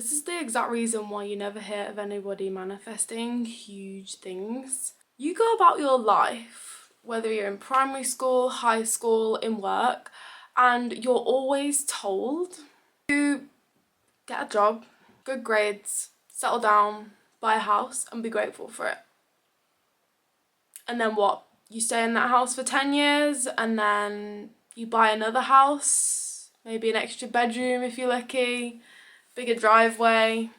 This is the exact reason why you never hear of anybody manifesting huge things. You go about your life, whether you're in primary school, high school, in work, and you're always told to get a job, good grades, settle down, buy a house, and be grateful for it. And then what? You stay in that house for 10 years, and then you buy another house, maybe an extra bedroom if you're lucky, bigger driveway.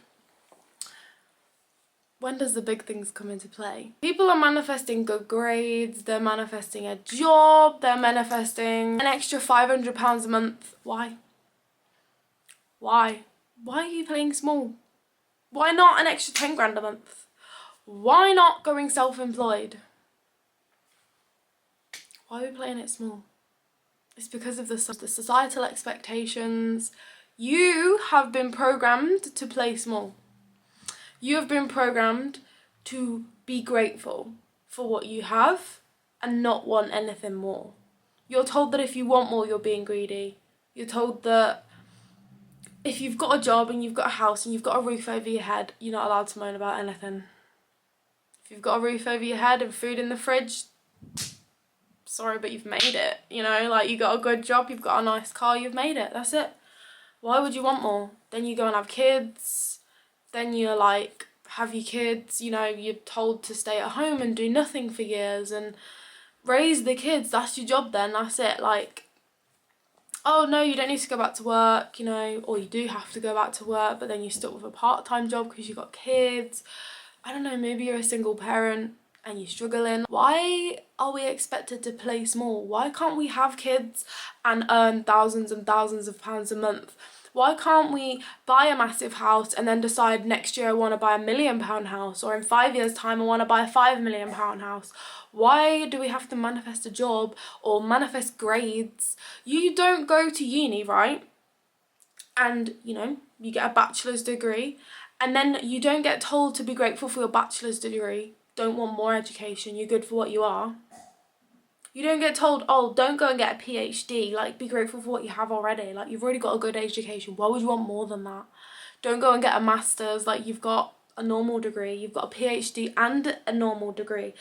When does the big things come into play? People are manifesting good grades, they're manifesting a job, they're manifesting an extra £500 a month. Why? Why? Why are you playing small? Why not an extra 10 grand a month? Why not going self-employed? Why are we playing it small? It's because of the societal expectations. You have been programmed to play small. You have been programmed to be grateful for what you have and not want anything more. You're told that if you want more, you're being greedy. You're told that if you've got a job and you've got a house and you've got a roof over your head, you're not allowed to moan about anything. If you've got a roof over your head and food in the fridge, sorry, but you've made it. You know, like, you got a good job, you've got a nice car, you've made it. That's it. Why would you want more? Then you go and have kids. Then you're like, have your kids, you know, you're told to stay at home and do nothing for years and raise the kids. That's your job then, that's it. Like, oh no, you don't need to go back to work, you know, or you do have to go back to work, but then you're stuck with a part-time job because you've got kids. I don't know, maybe you're a single parent and you're struggling. Why are we expected to play small? Why can't we have kids and earn thousands and thousands of pounds a month? Why can't we buy a massive house and then decide next year I want to buy £1 million house, or in 5 years time I want to buy a £5 million house? Why do we have to manifest a job or manifest grades? You don't go to uni, right? And, you know, you get a bachelor's degree and then you don't get told to be grateful for your bachelor's degree. Don't want more education, you're good for what you are. You don't get told, oh, don't go and get a PhD, like, be grateful for what you have already. Like, you've already got a good education, why would you want more than that? Don't go and get a master's, like, you've got a normal degree, you've got a PhD and a normal degree.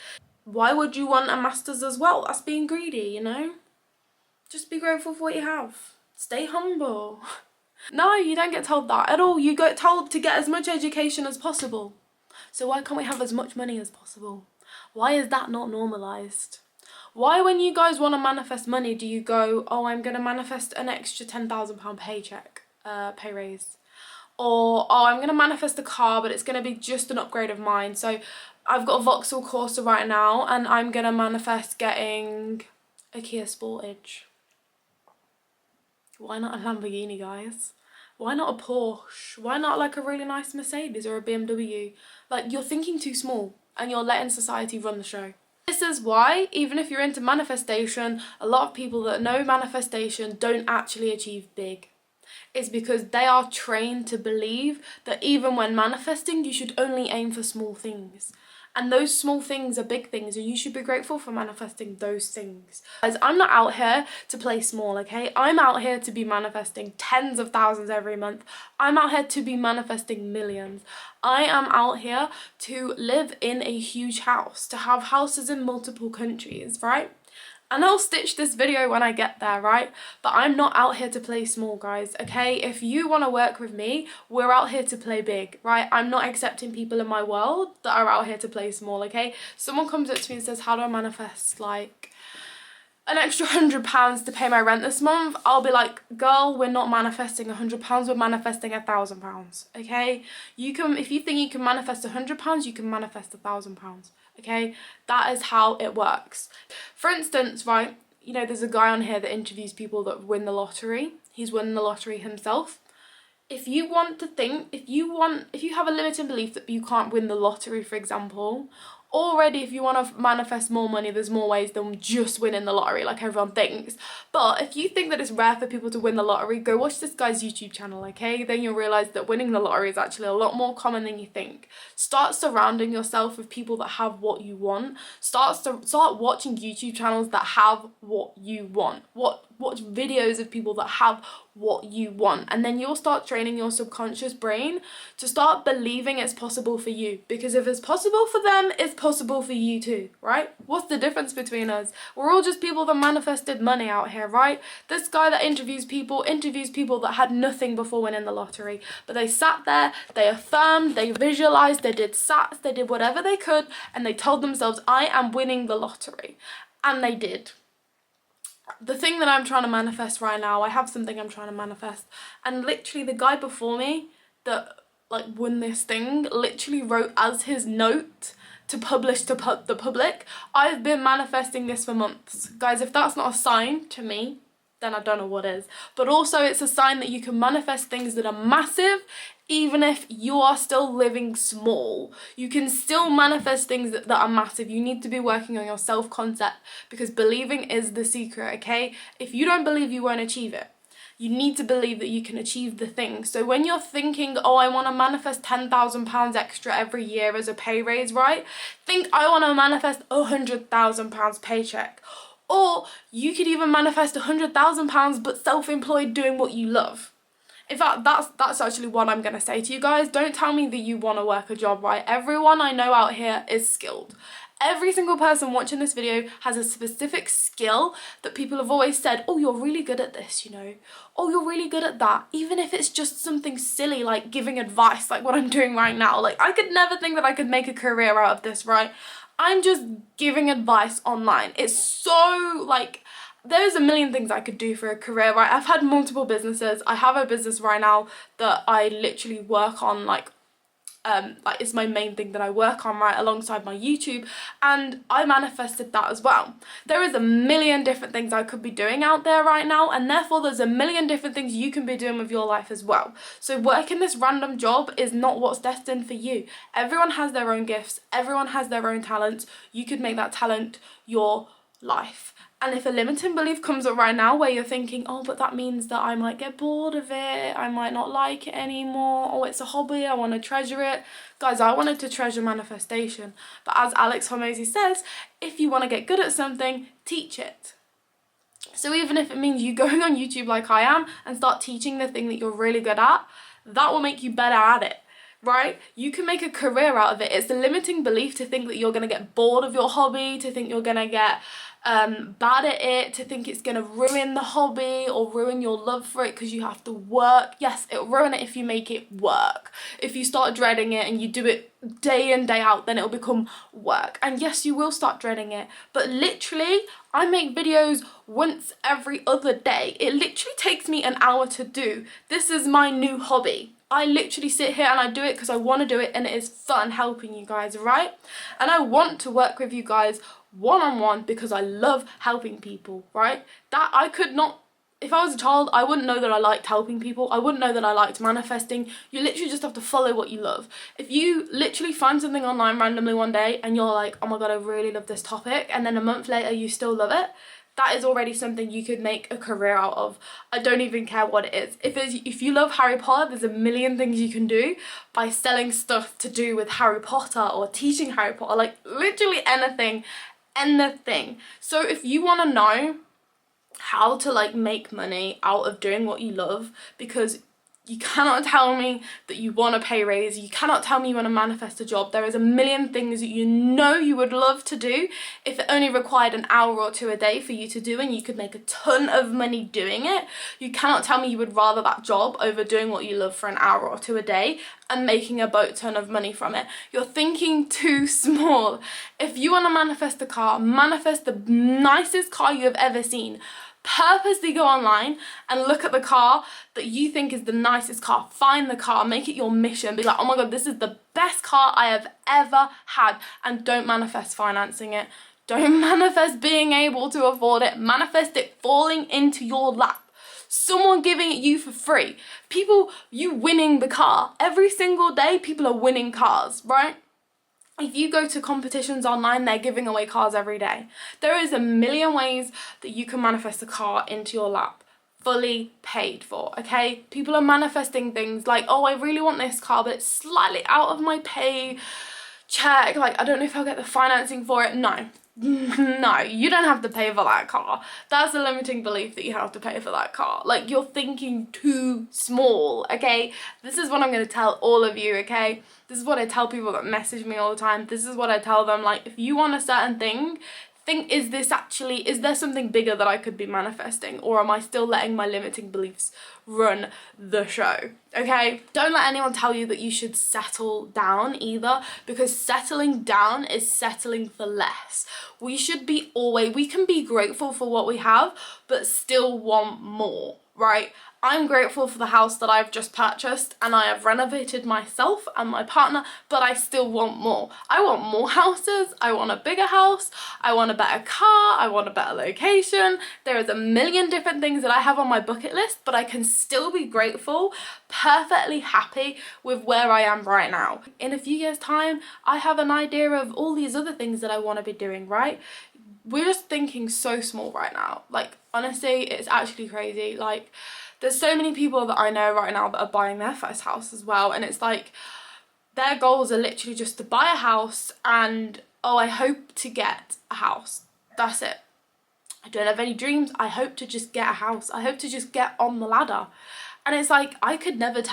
Why would you want a master's as well? That's being greedy, you know? Just be grateful for what you have. Stay humble. No, you don't get told that at all. You get told to get as much education as possible. So why can't we have as much money as possible? Why is that not normalised? Why, when you guys want to manifest money, do you go, oh, I'm going to manifest an extra £10,000 paycheck, pay raise? Or, oh, I'm going to manifest a car, but it's going to be just an upgrade of mine. So I've got a Vauxhall Corsa right now, and I'm going to manifest getting a Kia Sportage. Why not a Lamborghini, guys? Why not a Porsche? Why not like a really nice Mercedes or a BMW? Like, you're thinking too small and you're letting society run the show. This is why, even if you're into manifestation, a lot of people that know manifestation don't actually achieve big. It's because they are trained to believe that even when manifesting, you should only aim for small things. And those small things are big things, and you should be grateful for manifesting those things. Guys, I'm not out here to play small, okay? I'm out here to be manifesting tens of thousands every month. I'm out here to be manifesting millions. I am out here to live in a huge house, to have houses in multiple countries, right? And I'll stitch this video when I get there, right? But I'm not out here to play small, guys, okay? If you want to work with me, we're out here to play big, right? I'm not accepting people in my world that are out here to play small, okay? Someone comes up to me and says, how do I manifest, like, an extra £100 to pay my rent this month? I'll be like, girl, we're not manifesting £100, we're manifesting £1,000, okay? You can, if you think you can manifest £100, you can manifest £1,000. Okay, that is how it works. For instance, right, you know, there's a guy on here that interviews people that win the lottery. He's won the lottery himself. If you want to think, if you have a limiting belief that you can't win the lottery, for example, already if you want to manifest more money, there's more ways than just winning the lottery like everyone thinks. But if you think that it's rare for people to win the lottery, go watch this guy's YouTube channel, okay? Then you'll realise that winning the lottery is actually a lot more common than you think. Start surrounding yourself with people that have what you want. Start watching YouTube channels that have what you want. Watch videos of people that have what you want. And then you'll start training your subconscious brain to start believing it's possible for you. Because if it's possible for them, it's possible for you too, right? What's the difference between us? We're all just people that manifested money out here, right? This guy that interviews people that had nothing before winning the lottery. But they sat there, they affirmed, they visualized, they did sats, they did whatever they could, and they told themselves, I am winning the lottery. And they did. The thing that I'm trying to manifest right now, I have something I'm trying to manifest, and literally the guy before me that like won this thing literally wrote as his note to publish to the public, I've been manifesting this for months. Guys, if that's not a sign to me, then I don't know what is. But also it's a sign that you can manifest things that are massive even if you are still living small. You can still manifest things that are massive. You need to be working on your self-concept, because believing is the secret, okay? If you don't believe, you won't achieve it. You need to believe that you can achieve the thing. So when you're thinking, oh, I want to manifest £10,000 extra every year as a pay raise, right? Think, I want to manifest £100,000 paycheck. Or you could even manifest £100,000 but self-employed doing what you love. In fact, that's actually what I'm going to say to you guys. Don't tell me that you want to work a job, right? Everyone I know out here is skilled. Every single person watching this video has a specific skill that people have always said, oh, you're really good at this, you know. Oh, you're really good at that. Even if it's just something silly like giving advice, like what I'm doing right now. Like, I could never think that I could make a career out of this, right? I'm just giving advice online. It's so, like, there's a million things I could do for a career, right? I've had multiple businesses. I have a business right now that I literally work on, like it's my main thing that I work on, right, alongside my YouTube, and I manifested that as well. There is a million different things I could be doing out there right now, and therefore there's a million different things you can be doing with your life as well. So working this random job is not what's destined for you. Everyone has their own gifts, everyone has their own talents. You could make that talent your life. And if a limiting belief comes up right now where you're thinking, oh, but that means that I might get bored of it, I might not like it anymore, oh, it's a hobby, I want to treasure it. Guys, I wanted to treasure manifestation. But as Alex Hormozy says, if you want to get good at something, teach it. So even if it means you going on YouTube like I am and start teaching the thing that you're really good at, that will make you better at it. Right? You can make a career out of it. It's the limiting belief to think that you're going to get bored of your hobby, to think you're going to get bad at it, to think it's going to ruin the hobby or ruin your love for it because you have to work. Yes, it'll ruin it if you make it work. If you start dreading it and you do it day in, day out, then it'll become work. And yes, you will start dreading it. But literally, I make videos once every other day. It literally takes me an hour to do. This is my new hobby. I literally sit here and I do it because I want to do it, and it is fun helping you guys, right? And I want to work with you guys one-on-one because I love helping people, right? That I could not, if I was a child, I wouldn't know that I liked helping people. I wouldn't know that I liked manifesting. You literally just have to follow what you love. If you literally find something online randomly one day and you're like, oh my God, I really love this topic, and then a month later you still love it, that is already something you could make a career out of. I don't even care what it is. If you love Harry Potter, there's a million things you can do by selling stuff to do with Harry Potter or teaching Harry Potter, like literally anything. So if you want to know how to like make money out of doing what you love, because you cannot tell me that you want a pay raise, you cannot tell me you want to manifest a job. There is a million things that you know you would love to do if it only required an hour or two a day for you to do, and you could make a ton of money doing it. You cannot tell me you would rather that job over doing what you love for an hour or two a day and making a boat ton of money from it. You're thinking too small. If you want to manifest a car, manifest the nicest car you have ever seen. Purposely go online and look at the car that you think is the nicest car. Find the car, make it your mission. Be like, oh my God, this is the best car I have ever had. And don't manifest financing it. Don't manifest being able to afford it. Manifest it falling into your lap. Someone giving it you for free. People, you winning the car. Every single day, people are winning cars, right? If you go to competitions online, they're giving away cars every day. There is a million ways that you can manifest a car into your lap, fully paid for, okay? People are manifesting things like, oh, I really want this car, but it's slightly out of my pay check. Like, I don't know if I'll get the financing for it. No. No, you don't have to pay for that car. That's a limiting belief that you have to pay for that car. Like, you're thinking too small, okay? This is what I'm going to tell all of you, okay? This is what I tell people that message me all the time. This is what I tell them. Like, if you want a certain thing, think, is there something bigger that I could be manifesting, or am I still letting my limiting beliefs run the show? Okay, don't let anyone tell you that you should settle down either, because settling down is settling for less. We can be grateful for what we have but still want more, right? I'm grateful for the house that I've just purchased, and I have renovated myself and my partner, but I still want more. I want more houses, I want a bigger house, I want a better car, I want a better location. There is a million different things that I have on my bucket list, but I can still be grateful, perfectly happy with where I am right now. In a few years' time, I have an idea of all these other things that I want to be doing, right? We're just thinking so small right now. Like, honestly, it's actually crazy. Like, there's so many people that I know right now that are buying their first house as well, and it's like their goals are literally just to buy a house and, oh, I hope to get a house. That's it. I don't have any dreams. I hope to just get a house. I hope to just get on the ladder. And it's like, I could never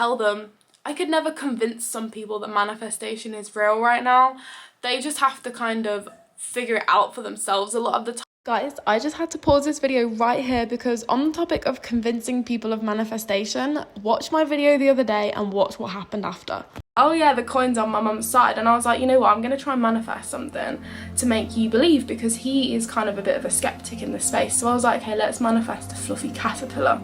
convince some people that manifestation is real right now. They just have to kind of figure it out for themselves a lot of the time. Guys, I just had to pause this video right here because on the topic of convincing people of manifestation, watch my video the other day and watch what happened after. Oh yeah, the coin's on my mum's side, and I was like, you know what, I'm going to try and manifest something to make you believe, because he is kind of a bit of a skeptic in this space. So I was like, okay, let's manifest a fluffy caterpillar.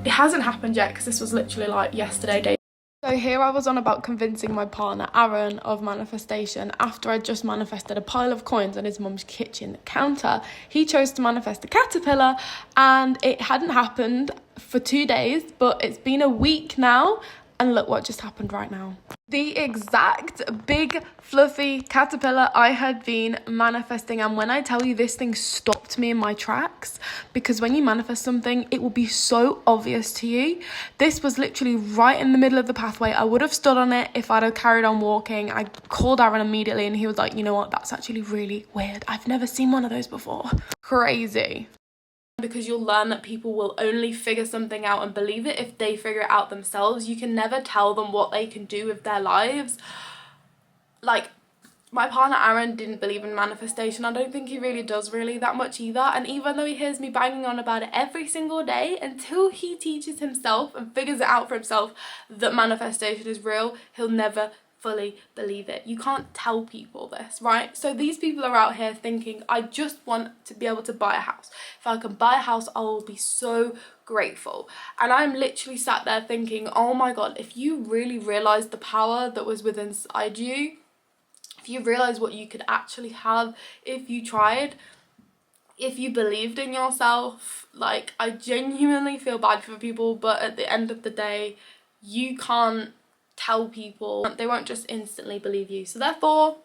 It hasn't happened yet because this was literally like yesterday. So here I was on about convincing my partner Aaron of manifestation after I just manifested a pile of coins on his mum's kitchen counter. He chose to manifest a caterpillar, and it hadn't happened for 2 days, but it's been a week now, and look what just happened right now. The exact big fluffy caterpillar I had been manifesting, and when I tell you, this thing stopped me in my tracks, because when you manifest something, it will be so obvious to you. This was literally right in the middle of the pathway. I would have stood on it if I'd have carried on walking. I called Aaron immediately and he was like, you know what, that's actually really weird. I've never seen one of those before. Crazy. Because you'll learn that people will only figure something out and believe it if they figure it out themselves. You can never tell them what they can do with their lives. Like, my partner Aaron didn't believe in manifestation. I don't think he really does really that much either. And even though he hears me banging on about it every single day, until he teaches himself and figures it out for himself that manifestation is real, he'll never fully believe it. You can't tell people this, right? So these people are out here thinking, I just want to be able to buy a house. If I can buy a house, I will be so grateful. And I'm literally sat there thinking, oh my god, if you really realized the power that was within inside you, if you realize what you could actually have if you tried, if you believed in yourself, like, I genuinely feel bad for people, but at the end of the day, you can't tell people. They won't just instantly believe you. So therefore,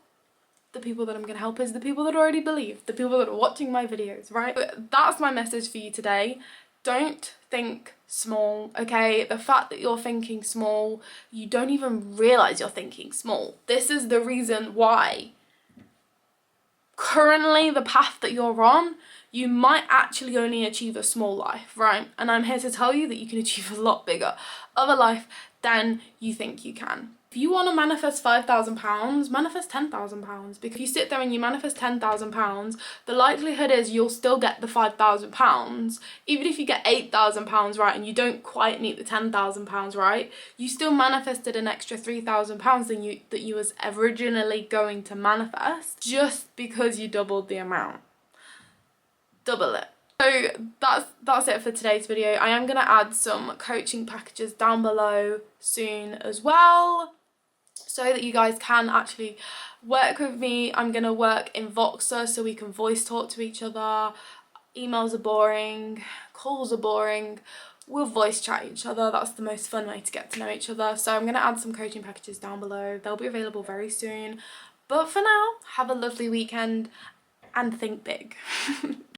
the people that I'm going to help is the people that already believe, the people that are watching my videos, right? But that's my message for you today. Don't think small, okay? The fact that you're thinking small, you don't even realize you're thinking small. This is the reason why currently the path that you're on, you might actually only achieve a small life, right? And I'm here to tell you that you can achieve a lot bigger of a life than you think you can. If you want to manifest £5,000, manifest £10,000, because if you sit there and you manifest £10,000, the likelihood is you'll still get the £5,000. Even if you get £8,000 right and you don't quite meet the £10,000 right, you still manifested an extra £3,000 that you was originally going to manifest, just because you doubled the amount. Double it. So that's it for today's video. I am going to add some coaching packages down below soon as well, so that you guys can actually work with me. I'm going to work in Voxer so we can voice talk to each other. Emails are boring, calls are boring. We'll voice chat each other. That's the most fun way to get to know each other. So I'm going to add some coaching packages down below. They'll be available very soon. But for now, have a lovely weekend and think big.